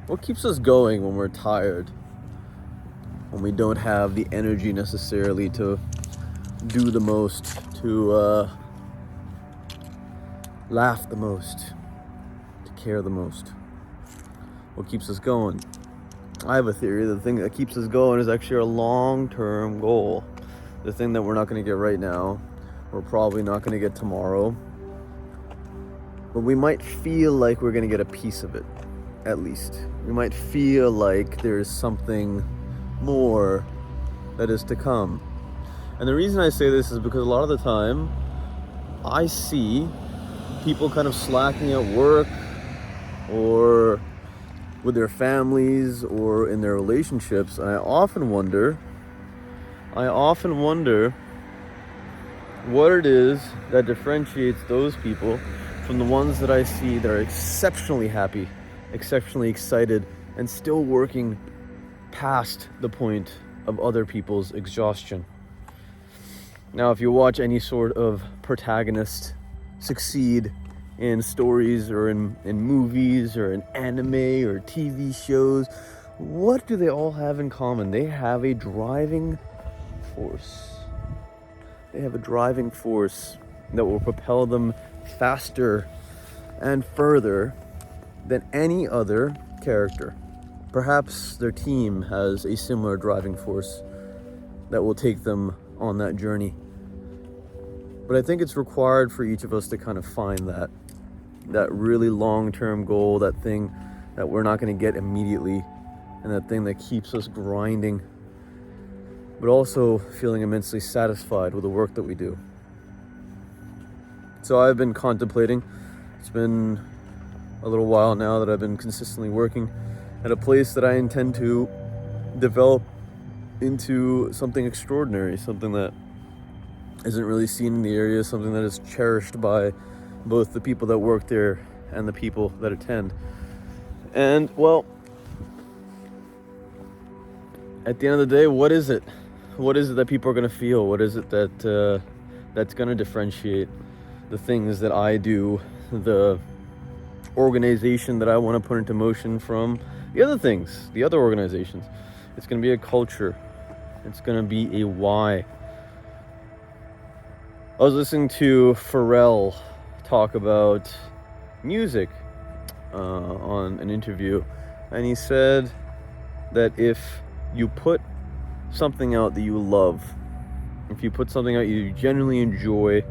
What keeps us going when we're tired? When we don't have the energy necessarily to do the most, to laugh the most, to care the most? What keeps us going? I have a theory. The thing that keeps us going is actually our long-term goal. The thing that we're not going to get right now, we're probably not going to get tomorrow, but we might feel like we're going to get a piece of it, at least. We might feel like there's something more that is to come. And the reason I say this is because a lot of the time I see people kind of slacking at work or with their families or in their relationships, and I often wonder what it is that differentiates those people from the ones that I see that are exceptionally happy, exceptionally excited, and still working past the point of other people's exhaustion. Now, if you watch any sort of protagonist succeed in stories or in movies or in anime or TV shows, what do they all have in common? They have a driving force. They have a driving force that will propel them faster and further than any other character. Perhaps their team has a similar driving force that will take them on that journey. But I think it's required for each of us to kind of find that really long-term goal, that thing that we're not going to get immediately, and that thing that keeps us grinding, but also feeling immensely satisfied with the work that we do. So I've been contemplating. It's been a little while now that I've been consistently working at a place that I intend to develop into something extraordinary, something that isn't really seen in the area, something that is cherished by both the people that work there and the people that attend. And, well, at the end of the day, what is it? What is it that people are going to feel? What is it that that's going to differentiate the things that I do, the organization that I want to put into motion from the other things, the other organizations? It's going to be a culture. It's going to be a why. I was listening to Pharrell talk about music on an interview, and he said that if you put something out that you love, if you put something out you genuinely enjoy,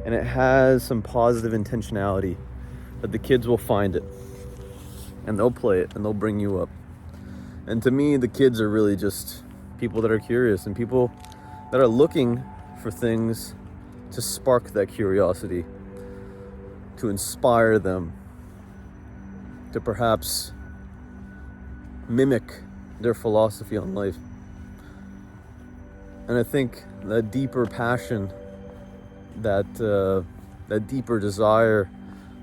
and it has some positive intentionality, that the kids will find it and they'll play it and they'll bring you up. And to me, the kids are really just people that are curious and people that are looking for things to spark that curiosity, to inspire them, to perhaps mimic their philosophy on life. And I think that deeper passion, that deeper desire,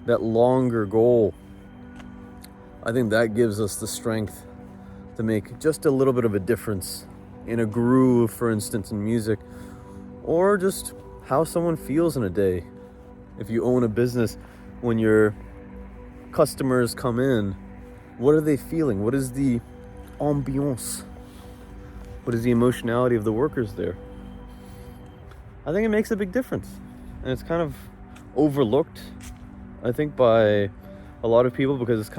that longer goal, I think that gives us the strength to make just a little bit of a difference in a groove, for instance, in music, or just how someone feels in a day. If you own a business, when your customers come in, what are they feeling? What is the ambiance? What is the emotionality of the workers there? I think it makes a big difference. And it's kind of overlooked, I think, by a lot of people because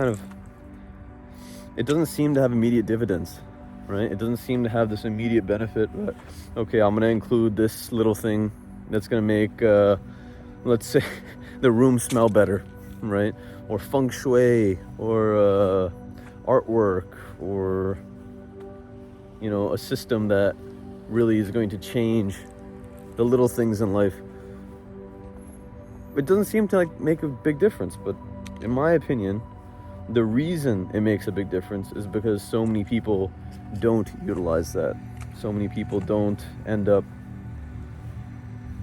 it doesn't seem to have immediate dividends, right? It doesn't seem to have this immediate benefit. But, okay, I'm going to include this little thing that's going to make, let's say, the room smell better, right? Or feng shui, or artwork, or, you know, a system that really is going to change the little things in life. It doesn't seem to make a big difference, but in my opinion, the reason it makes a big difference is because so many people don't utilize that. So many people don't end up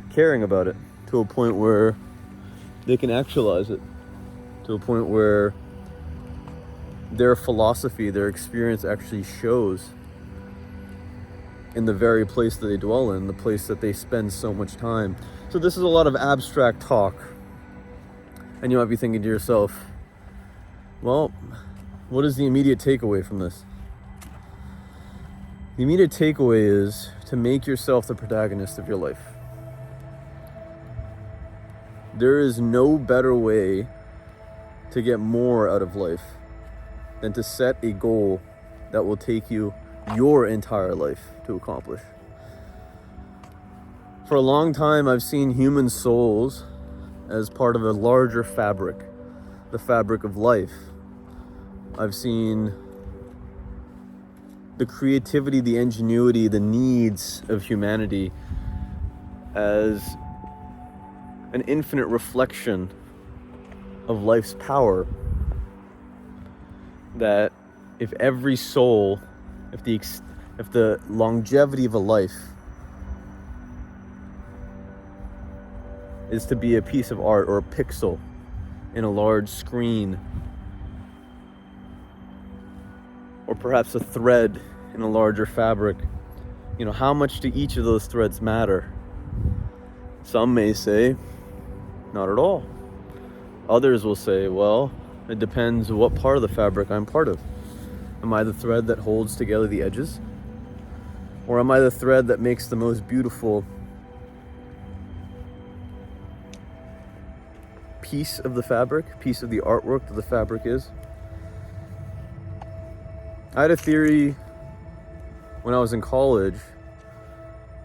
caring about it to a point where they can actualize it, to a point where their philosophy, their experience actually shows in the very place that they dwell in, the place that they spend so much time. So this is a lot of abstract talk. And you might be thinking to yourself, well, what is the immediate takeaway from this? The immediate takeaway is to make yourself the protagonist of your life. There is no better way to get more out of life than to set a goal that will take you your entire life to accomplish. For a long time, I've seen human souls as part of a larger fabric, the fabric of life. I've seen the creativity, the ingenuity, the needs of humanity as an infinite reflection of life's power. That if every soul, if the longevity of a life is to be a piece of art or a pixel in a large screen, or perhaps a thread in a larger fabric, how much do each of those threads matter? Some may say, not at all. Others will say, well, it depends what part of the fabric I'm part of. Am I the thread that holds together the edges? Or am I the thread that makes the most beautiful piece of the fabric, piece of the artwork that the fabric is? I had a theory when I was in college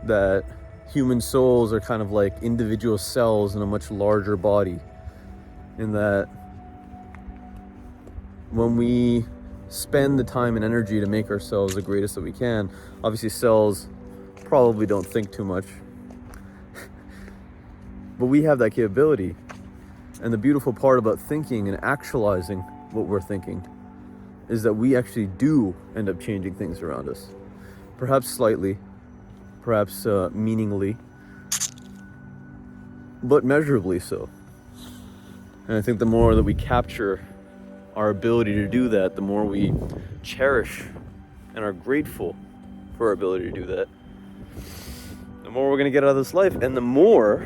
that human souls are kind of like individual cells in a much larger body, in that when we spend the time and energy to make ourselves the greatest that we can, obviously cells probably don't think too much, but we have that capability. And the beautiful part about thinking and actualizing what we're thinking is that we actually do end up changing things around us. Perhaps slightly, perhaps meaningly, but measurably so. And I think the more that we capture our ability to do that, the more we cherish and are grateful for our ability to do that, the more we're going to get out of this life, and the more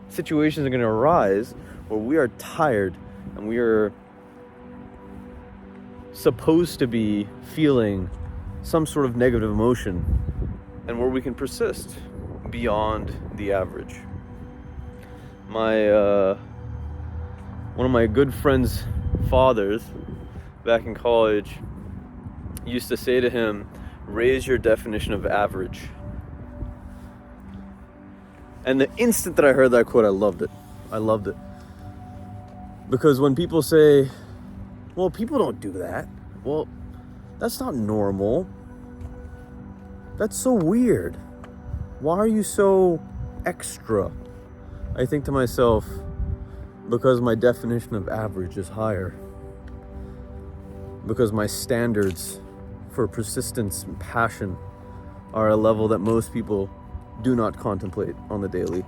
situations are going to arise where we are tired and we are supposed to be feeling some sort of negative emotion, and where we can persist beyond the average. One of my good friend's fathers back in college used to say to him, raise your definition of average. And the instant that I heard that quote, I loved it. Because when people say, well, people don't do that. Well, that's not normal. That's so weird. Why are you so extra? I think to myself, because my definition of average is higher. Because my standards for persistence and passion are a level that most people do not contemplate on the daily.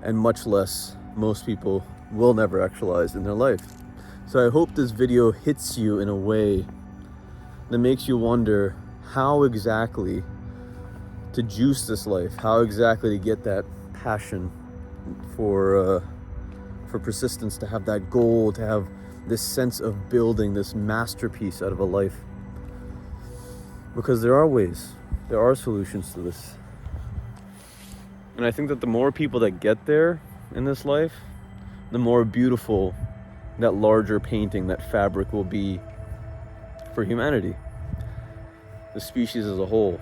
And much less most people will never actualize in their life. So I hope this video hits you in a way that makes you wonder how exactly to juice this life, how exactly to get that passion for persistence, to have that goal, to have this sense of building this masterpiece out of a life. Because there are ways, there are solutions to this. And I think that the more people that get there in this life, the more beautiful that larger painting, that fabric will be for humanity, the species as a whole.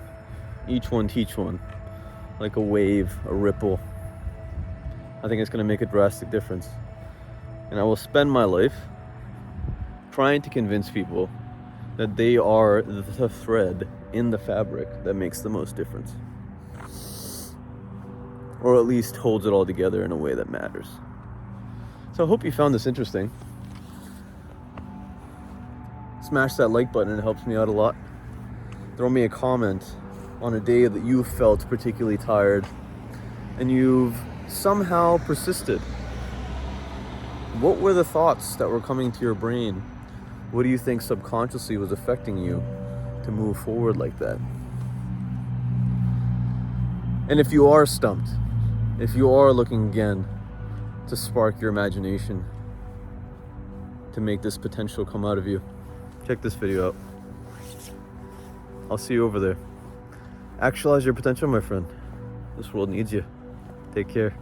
Each one teach one, like a wave, a ripple. I think it's going to make a drastic difference. And I will spend my life trying to convince people that they are the thread in the fabric that makes the most difference. Or at least holds it all together in a way that matters. So I hope you found this interesting. Smash that like button, it helps me out a lot. Throw me a comment on a day that you felt particularly tired and you've somehow persisted. What were the thoughts that were coming to your brain? What do you think subconsciously was affecting you to move forward like that? And if you are stumped, if you are looking again to spark your imagination, to make this potential come out of you, check this video out. I'll see you over there. Actualize your potential, my friend. This world needs you. Take care.